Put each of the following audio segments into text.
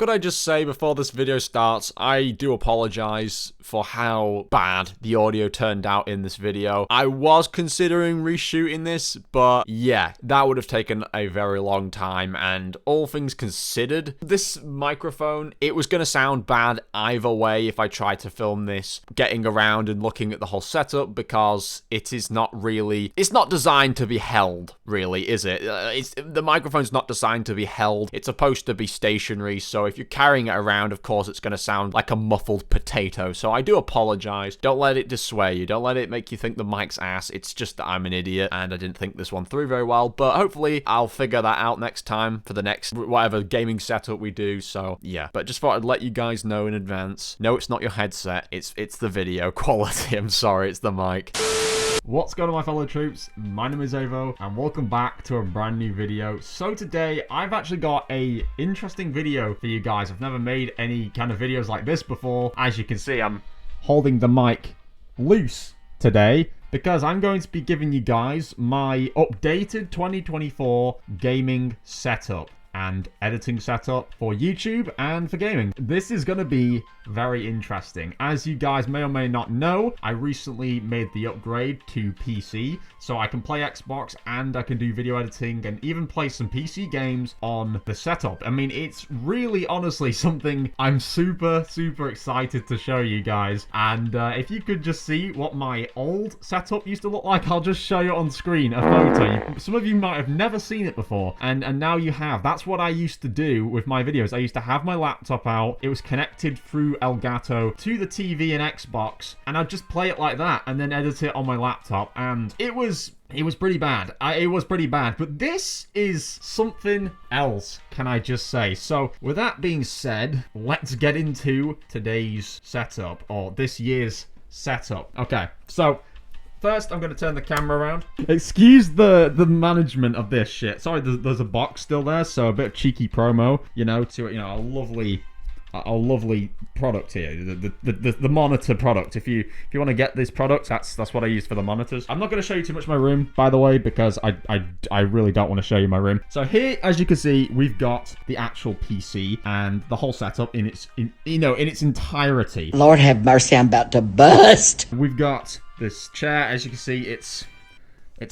Could I just say before this video starts, I do apologize for how bad the audio turned out in this video. I was considering reshooting this, but yeah, that would have taken a very long time, and all things considered, this microphone, it was going to sound bad either way if I tried to film this getting around and looking at the whole setup, because it is not really, it's not designed to be held, really, is it? The microphone's not designed to be held. It's supposed to be stationary, so if you're carrying it around, of course, it's going to sound like a muffled potato. So I do apologize. Don't let it dissuade you. Don't let it make you think the mic's ass. It's just that I'm an idiot and I didn't think this one through very well. But hopefully I'll figure that out next time for the next whatever gaming setup we do. So yeah, but just thought I'd let you guys know in advance. No, it's not your headset. It's the video quality. I'm sorry, it's the mic. What's going on, my fellow troops? My name is Xavvo and welcome back to a brand new video. So today I've actually got a interesting video for you guys. I've never made any kind of videos like this before. As you can see, I'm holding the mic loose today because I'm going to be giving you guys my updated 2024 gaming setup and editing setup for YouTube and for gaming. This is going to be very interesting. As you guys may or may not know, I recently made the upgrade to PC, so I can play Xbox and I can do video editing and even play some PC games on the setup. I mean, it's really honestly something I'm super excited to show you guys. And if you could just see what my old setup used to look like, I'll just show you on screen a photo. Some of you might have never seen it before, and now you have. That's what I used to do with my videos. I used to have my laptop out, it was connected through Elgato to the TV and Xbox, and I'd just play it like that and then edit it on my laptop, and it was pretty bad. It was pretty bad, but this is something else, can I just say. So with that being said, let's get into today's setup, or this year's setup. Okay, so first, I'm going to turn the camera around. Excuse the management of this shit. Sorry, there's a box still there, so a bit of cheeky promo, you know, to, you know, a lovely product here, the monitor product. If you want to get this product, that's what I use for the monitors. I'm not going to show you too much of my room, by the way, because I really don't want to show you my room. So here, as you can see, we've got the actual PC and the whole setup in its entirety. Lord have mercy, I'm about to bust. We've got this chair, as you can see, it's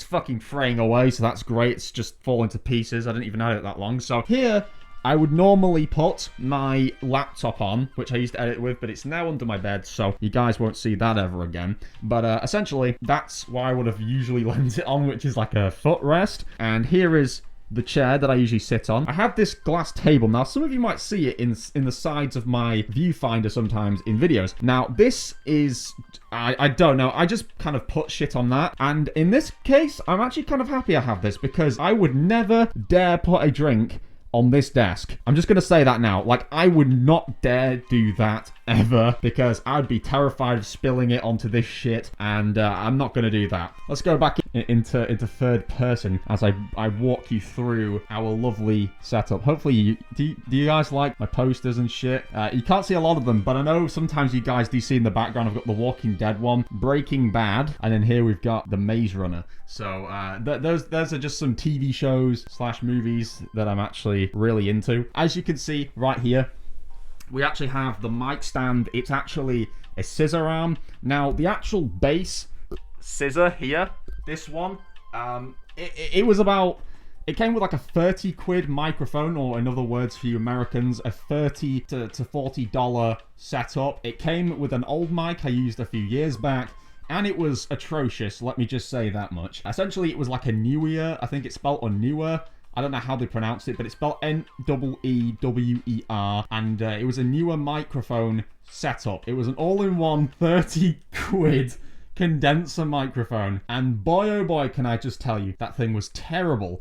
fucking fraying away, so that's great. It's just falling to pieces. I didn't even know it that long. So here, I would normally put my laptop on, which I used to edit with, but it's now under my bed, so you guys won't see that ever again. But essentially, that's what I would have usually lent it on, which is like a footrest. And here is the chair that I usually sit on. I have this glass table. Now, some of you might see it in the sides of my viewfinder sometimes in videos. Now, this is, I don't know, I just kind of put shit on that. And in this case, I'm actually kind of happy I have this, because I would never dare put a drink on this desk. I'm just going to say that now. Like, I would not dare do that ever, because I'd be terrified of spilling it onto this shit, and I'm not going to do that. Let's go back into third person as I walk you through our lovely setup. Hopefully, do you guys like my posters and shit? You can't see a lot of them, but I know sometimes you guys do see in the background. I've got the Walking Dead one, Breaking Bad, and then here we've got the Maze Runner. So those are just some TV shows / movies that I'm actually really into. As you can see right here, we actually have the mic stand. It's actually a scissor arm. Now, the actual base scissor here, this one, it was about, it came with like a 30 quid microphone, or in other words for you Americans, a $30 to $40 setup. It came with an old mic I used a few years back, and it was atrocious, let me just say that much. Essentially, it was like a Newer, I think it's spelled on Newer. I don't know how they pronounce it, but it's spelled N-E-E-W-E-R, and it was a Newer microphone setup. It was an all-in-one 30 quid condenser microphone, and boy oh boy, can I just tell you, that thing was terrible.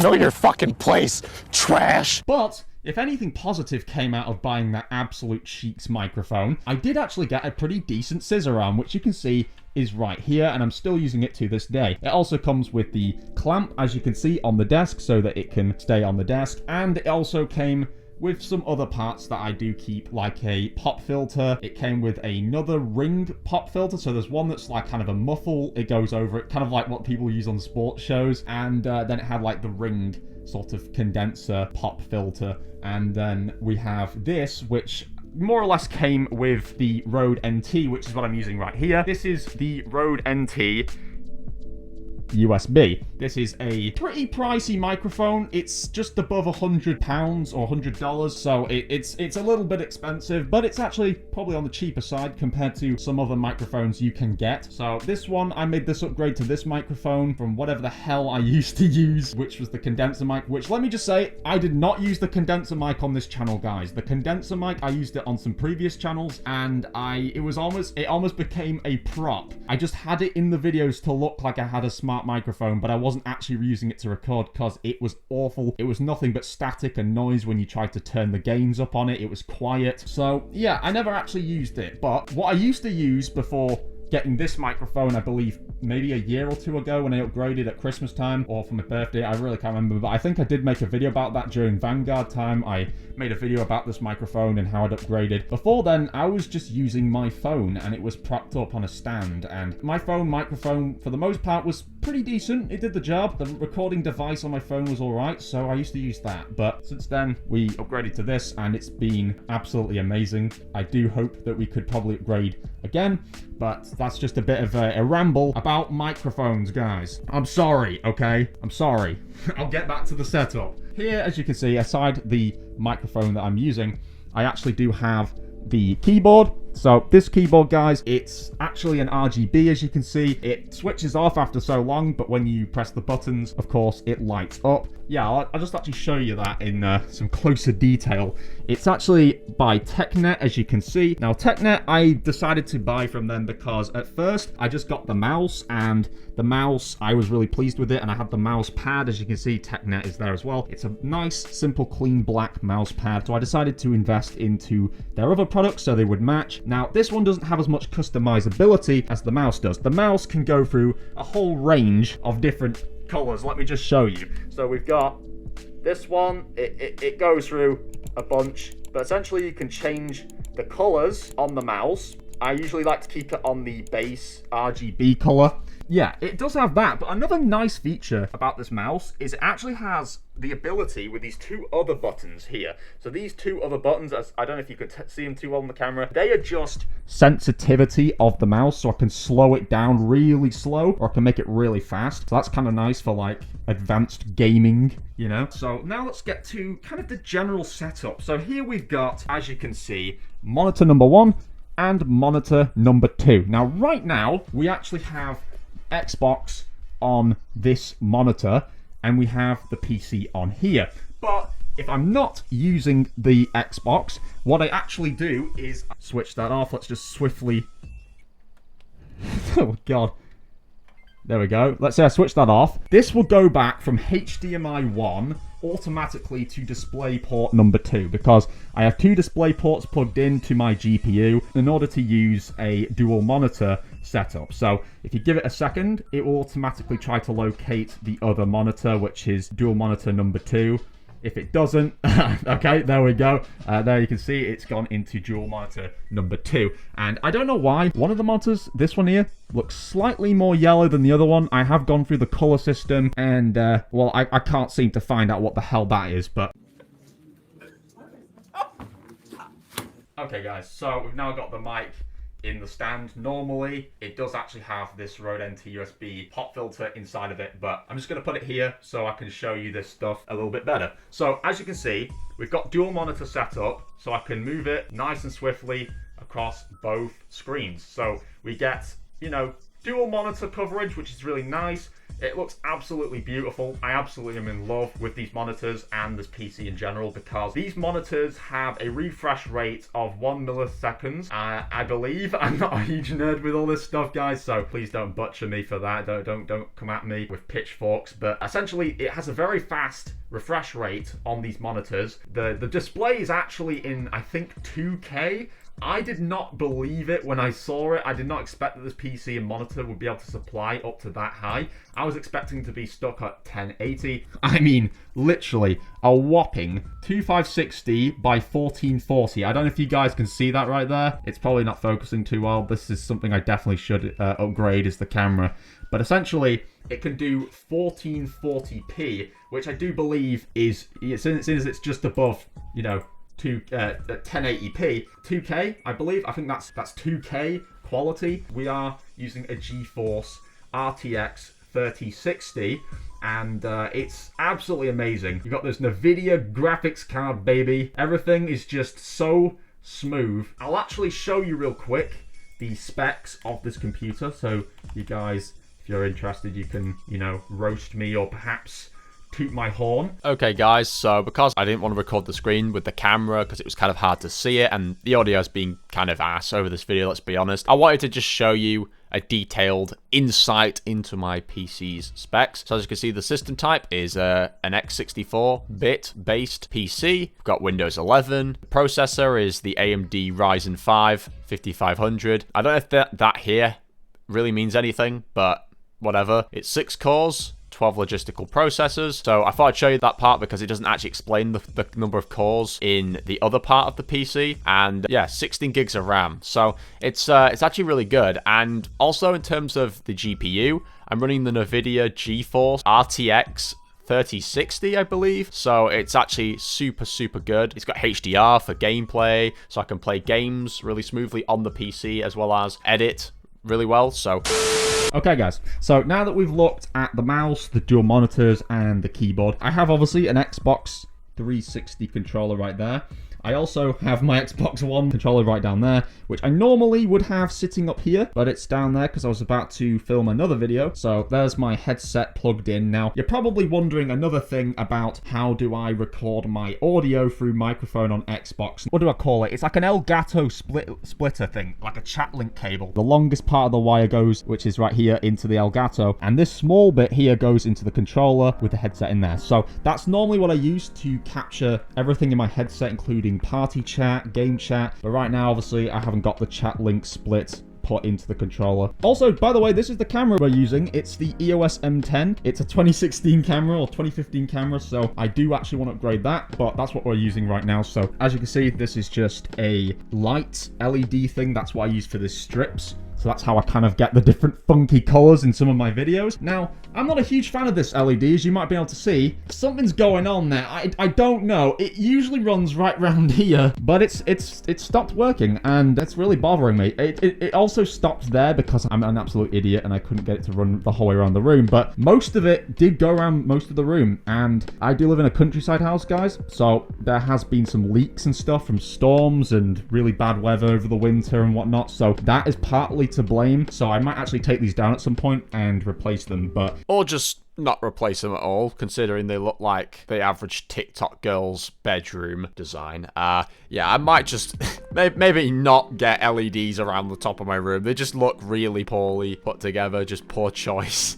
Know your fucking place, trash! But if anything positive came out of buying that absolute cheeks microphone, I did actually get a pretty decent scissor arm, which you can see is right here, and I'm still using it to this day. It also comes with the clamp, as you can see, on the desk, so that it can stay on the desk, and it also came with some other parts that I do keep, like a pop filter. It came with another ringed pop filter, so there's one that's like kind of a muffle, it goes over it, kind of like what people use on sports shows, and then it had like the ringed sort of condenser pop filter. And then we have this, which more or less came with the Rode NT, which is what I'm using right here. This is the Rode NT USB. This is a pretty pricey microphone. It's just above £100 or $100, so it's a little bit expensive, but it's actually probably on the cheaper side compared to some other microphones you can get. So this one, I made this upgrade to this microphone from whatever the hell I used to use, which was the condenser mic, which, let me just say, I did not use the condenser mic on this channel, guys. The condenser mic, I used it on some previous channels, and it almost became a prop. I just had it in the videos to look like I had a smart microphone, but I wasn't actually using it to record because it was awful. It was nothing but static and noise when you tried to turn the gains up on it. It was quiet. So yeah, I never actually used it. But what I used to use before getting this microphone, I believe maybe a year or two ago when I upgraded at Christmas time or for my birthday, I really can't remember, but I think I did make a video about that during Vanguard time. I made a video about this microphone and how I'd upgraded. Before then, I was just using my phone and it was propped up on a stand, and my phone microphone for the most part was pretty decent. It did the job. The recording device on my phone was alright, so I used to use that. But since then, we upgraded to this and it's been absolutely amazing. I do hope that we could probably upgrade again, but that's just a bit of a ramble about microphones, guys. I'm sorry, okay? I'm sorry. I'll get back to the setup. Here, as you can see, aside the microphone that I'm using, I actually do have the keyboard. So this keyboard, guys, it's actually an RGB, as you can see. It switches off after so long, but when you press the buttons, of course, it lights up. Yeah, I'll just actually show you that in some closer detail. It's actually by TechNet, as you can see. Now, TechNet, I decided to buy from them because at first, I just got the mouse, and the mouse, I was really pleased with it, and I had the mouse pad. As you can see, TechNet is there as well. It's a nice, simple, clean black mouse pad. So I decided to invest into their other products so they would match. Now, this one doesn't have as much customizability as the mouse does. The mouse can go through a whole range of different colors. Let me just show you. So we've got this one. It goes through a bunch, but essentially you can change the colors on the mouse. I usually like to keep it on the base RGB color. Yeah, it does have that, but another nice feature about this mouse is it actually has the ability with these two other buttons here. So these two other buttons, as I don't know if you could see them too well on the camera, they adjust sensitivity of the mouse, so I can slow it down really slow, or I can make it really fast. So that's kind of nice for like advanced gaming, you know? So now let's get to kind of the general setup. So here we've got, as you can see, monitor number 1 and monitor number 2. Now, right now, we actually have Xbox on this monitor and we have the PC on here. But if I'm not using the Xbox, what I actually do is switch that off. Let's just swiftly... Oh god. There we go. Let's say I switch that off. This will go back from HDMI 1 automatically to DisplayPort number 2 because I have 2 display ports plugged into my GPU in order to use a dual monitor setup. So if you give it a second, it will automatically try to locate the other monitor, which is dual monitor number 2. If it doesn't, okay, there we go. There you can see it's gone into dual monitor number 2. And I don't know why. One of the monitors, this one here, looks slightly more yellow than the other one. I have gone through the color system and, well, I can't seem to find out what the hell that is, but... Okay, guys, so we've now got the mic in the stand. Normally, it does actually have this Rode NT USB pop filter inside of it, but I'm just going to put it here so I can show you this stuff a little bit better. So as you can see, we've got dual monitor set up, so I can move it nice and swiftly across both screens. So we get, you know, dual monitor coverage, which is really nice. It looks absolutely beautiful. I absolutely am in love with these monitors and this PC in general because these monitors have a refresh rate of 1 millisecond. I believe. I'm not a huge nerd with all this stuff, guys, so please don't butcher me for that. Don't come at me with pitchforks. But essentially, it has a very fast refresh rate on these monitors. The display is actually in, I think, 2K. I did not believe it when I saw it. I did not expect that this PC and monitor would be able to supply up to that high. I was expecting to be stuck at 1080. I mean, literally a whopping 2560 by 1440. I don't know if you guys can see that right there. It's probably not focusing too well. This is something I definitely should upgrade, is the camera. But essentially, it can do 1440p, which I do believe is, since it's just above, you know, 1080p, 2K, I believe. I think that's 2K quality. We are using a GeForce RTX 3060, and it's absolutely amazing. You've got this NVIDIA graphics card, baby. Everything is just so smooth. I'll actually show you real quick the specs of this computer, so you guys, if you're interested, you can, you know, roast me or perhaps toot my horn. Okay guys, so because I didn't want to record the screen with the camera because it was kind of hard to see it, and the audio has been kind of ass over this video, let's be honest, I wanted to just show you a detailed insight into my PC's specs. So as you can see, the system type is an x64-bit based PC. We've got Windows 11. The processor is the AMD Ryzen 5 5500. I don't know if that here really means anything, but whatever. It's 6 cores, 12 logistical processors. So I thought I'd show you that part because it doesn't actually explain the number of cores in the other part of the PC. And yeah, 16 gigs of RAM. So it's actually really good. And also in terms of the GPU, I'm running the NVIDIA GeForce RTX 3060, I believe. So it's actually super good. It's got HDR for gameplay, so I can play games really smoothly on the PC as well as edit really well. So okay guys, so now that we've looked at the mouse, the dual monitors, and the keyboard, I have obviously an Xbox 360 controller right there. I also have my Xbox One controller right down there, which I normally would have sitting up here, but it's down there because I was about to film another video. So there's my headset plugged in. Now, you're probably wondering another thing about how do I record my audio through microphone on Xbox. What do I call it? It's like an Elgato splitter thing, like a chat link cable. The longest part of the wire goes, which is right here, into the Elgato, and this small bit here goes into the controller with the headset in there. So that's normally what I use to capture everything in my headset, including party chat, game chat, but right now obviously I haven't got the chat link split put into the controller. Also, by the way, this is the camera we're using. It's the EOS M10. It's a 2016 camera or 2015 camera, so I do actually want to upgrade that, but that's what we're using right now. So as you can see, this is just a light LED thing. That's what I use for the strips. So that's how I kind of get the different funky colors in some of my videos. Now, I'm not a huge fan of this LED, as you might be able to see. Something's going on there. I don't know. It usually runs right round here, but it's stopped working, and that's really bothering me. It also stopped there because I'm an absolute idiot and I couldn't get it to run the whole way around the room, but most of it did go around most of the room, and I do live in a countryside house, guys, so there has been some leaks and stuff from storms and really bad weather over the winter and whatnot, so that is partly to blame. So I might actually take these down at some point and replace them, but or just not replace them at all, considering they look like the average TikTok girl's bedroom design. Yeah, I might just maybe not get LEDs around the top of my room. They just look really poorly put together, just poor choice.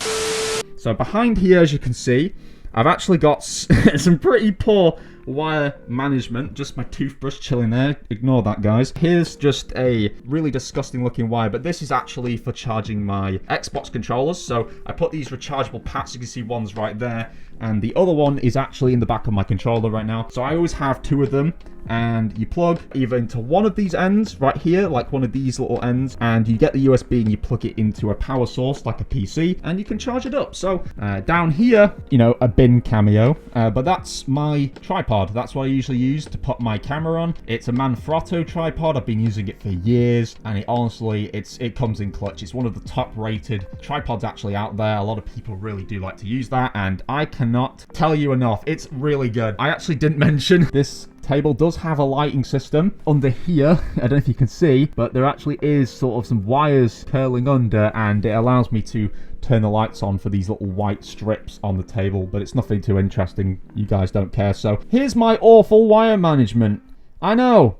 So behind here, as you can see, I've actually got some pretty poor wire management. Just my toothbrush chilling there. Ignore that, guys. Here's just a really disgusting looking wire, but this is actually for charging my Xbox controllers. So I put these rechargeable pads. You can see one's right there, and the other one is actually in the back of my controller right now. So I always have two of them, and you plug either into one of these ends right here, like one of these little ends, and you get the USB and you plug it into a power source like a PC, and you can charge it up. So down here, you know, a bin cameo, but that's my tripod. That's what I usually use to put my camera on. It's a Manfrotto tripod. I've been using it for years, and it comes in clutch. It's one of the top rated tripods actually out there. A lot of people really do like to use that, and I cannot tell you enough. It's really good. I actually didn't mention this table does have a lighting system under here. I don't know if you can see, but there actually is sort of some wires curling under, and it allows me to turn the lights on for these little white strips on the table, but it's nothing too interesting. You guys don't care. So here's my awful wire management. I know.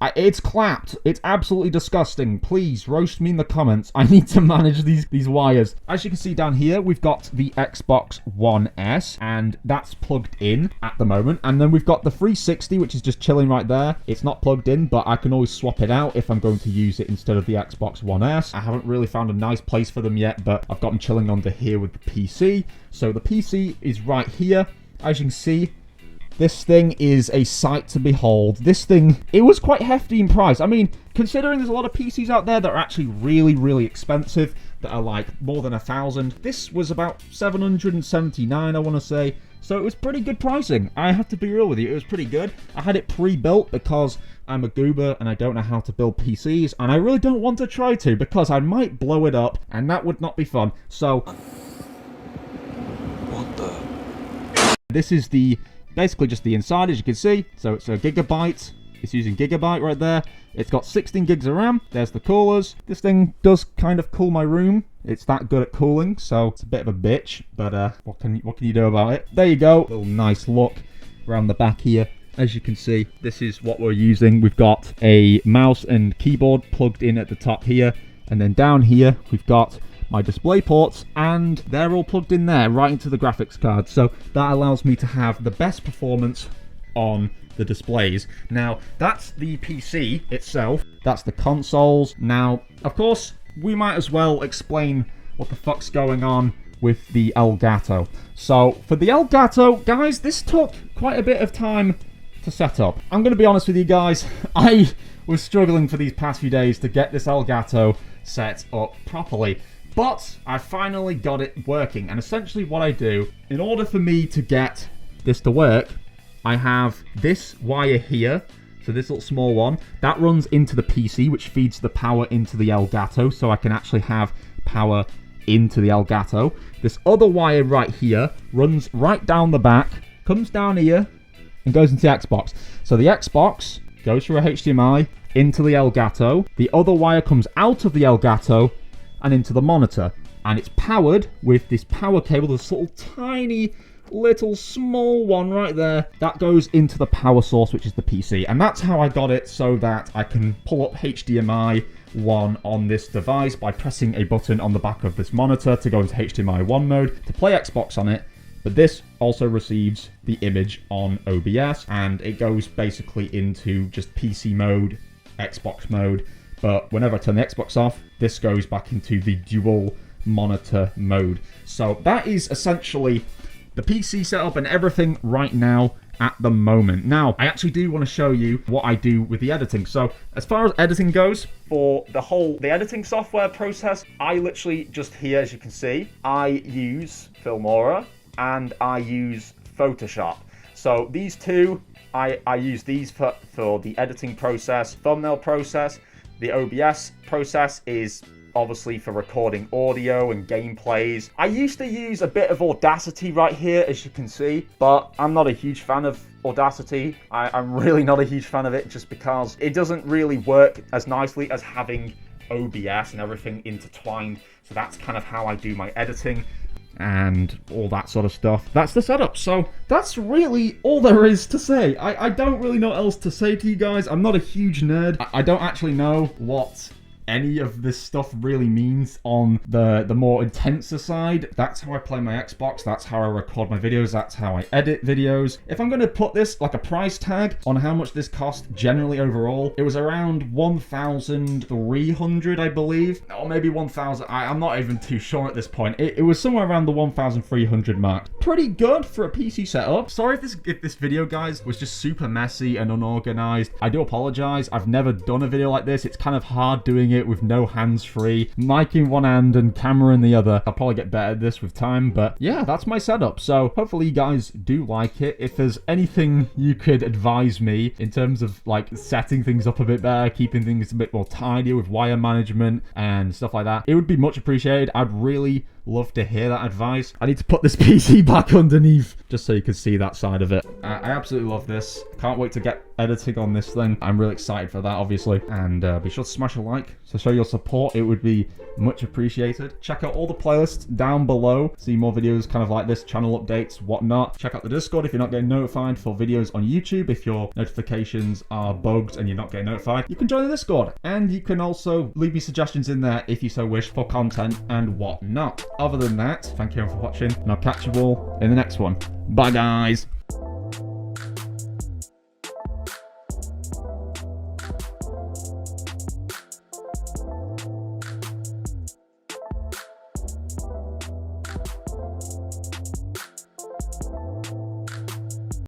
It's clapped. It's absolutely disgusting. Please roast me in the comments. I need to manage these wires. As you can see down here, we've got the Xbox One S, and that's plugged in at the moment. And then we've got the 360, which is just chilling right there. It's not plugged in, but I can always swap it out if I'm going to use it instead of the Xbox One S. I haven't really found a nice place for them yet, but I've got them chilling under here with the PC. So the PC is right here. As you can see, this thing is a sight to behold. This thing, it was quite hefty in price. I mean, considering there's a lot of PCs out there that are actually really, really expensive, that are like more than $1,000. This was about $779, I want to say. So it was pretty good pricing. I have to be real with you, it was pretty good. I had it pre-built because I'm a goober and I don't know how to build PCs, and I really don't want to try to because I might blow it up, and that would not be fun. So, What the? this is basically just the inside, as you can see. So it's a gigabyte. It's using gigabyte right there. It's got 16 gigs of RAM. There's the coolers. This thing does kind of cool my room. It's that good at cooling, so it's a bit of a bitch, but what can you do about it? There you go. Little nice look around the back here. As you can see, this is what we're using. We've got a mouse and keyboard plugged in at the top here, and then down here we've got my display ports, and they're all plugged in there right into the graphics card. So that allows me to have the best performance on the displays. Now, that's the PC itself. That's the consoles. Now, of course, we might as well explain what the fuck's going on with the Elgato. So, for the Elgato, guys, this took quite a bit of time to set up. I'm going to be honest with you guys, I was struggling for these past few days to get this Elgato set up properly. But I finally got it working, and essentially what I do, in order for me to get this to work, I have this wire here, so this little small one, that runs into the PC, which feeds the power into the Elgato, so I can actually have power into the Elgato. This other wire right here runs right down the back, comes down here, and goes into the Xbox. So the Xbox goes through a HDMI into the Elgato, the other wire comes out of the Elgato, and into the monitor, and it's powered with this power cable, this little tiny little small one right there that goes into the power source, which is the PC. And that's how I got it, so that I can pull up HDMI 1 on this device by pressing a button on the back of this monitor to go into HDMI 1 mode to play Xbox on it. But this also receives the image on OBS, and it goes basically into just PC mode, Xbox mode. But whenever I turn the Xbox off, this goes back into the dual monitor mode. So that is essentially the PC setup and everything right now at the moment. Now, I actually do want to show you what I do with the editing. So as far as editing goes, for the editing software process, I literally just here, as you can see, I use Filmora and I use Photoshop. So these two, I use these for the editing process, thumbnail process. The OBS process is obviously for recording audio and gameplays. I used to use a bit of Audacity right here, as you can see, but I'm not a huge fan of Audacity. I'm really not a huge fan of it, just because it doesn't really work as nicely as having OBS and everything intertwined. So that's kind of how I do my editing and all that sort of stuff. That's the setup. So that's really all there is to say. I don't really know what else to say to you guys. I'm not a huge nerd. I don't actually know what any of this stuff really means on the more intenser side. That's how I play my Xbox, that's how I record my videos, that's how I edit videos. If I'm going to put this like a price tag on how much this cost generally overall, it was around 1,300 I believe, or maybe 1,000. I'm not even too sure at this point. It was somewhere around the 1,300 mark. Pretty good for a PC setup. Sorry if this video, guys, was just super messy and unorganized. I do apologize. I've never done a video like this. It's kind of hard doing it with no hands-free, mic in one hand and camera in the other. I'll probably get better at this with time, but yeah, that's my setup. So hopefully you guys do like it. If there's anything you could advise me in terms of like setting things up a bit better, keeping things a bit more tidy with wire management and stuff like that, it would be much appreciated. I'd really love to hear that advice. I need to put this PC back underneath just so you can see that side of it. I absolutely love this. Can't wait to get editing on this thing. I'm really excited for that, obviously. And be sure to smash a like to show your support. It would be much appreciated. Check out all the playlists down below. See more videos kind of like this, channel updates, whatnot. Check out the Discord if you're not getting notified for videos on YouTube. If your notifications are bugged and you're not getting notified, you can join the Discord. And you can also leave me suggestions in there if you so wish for content and whatnot. Other than that, thank you for watching, and I'll catch you all in the next one. Bye, guys.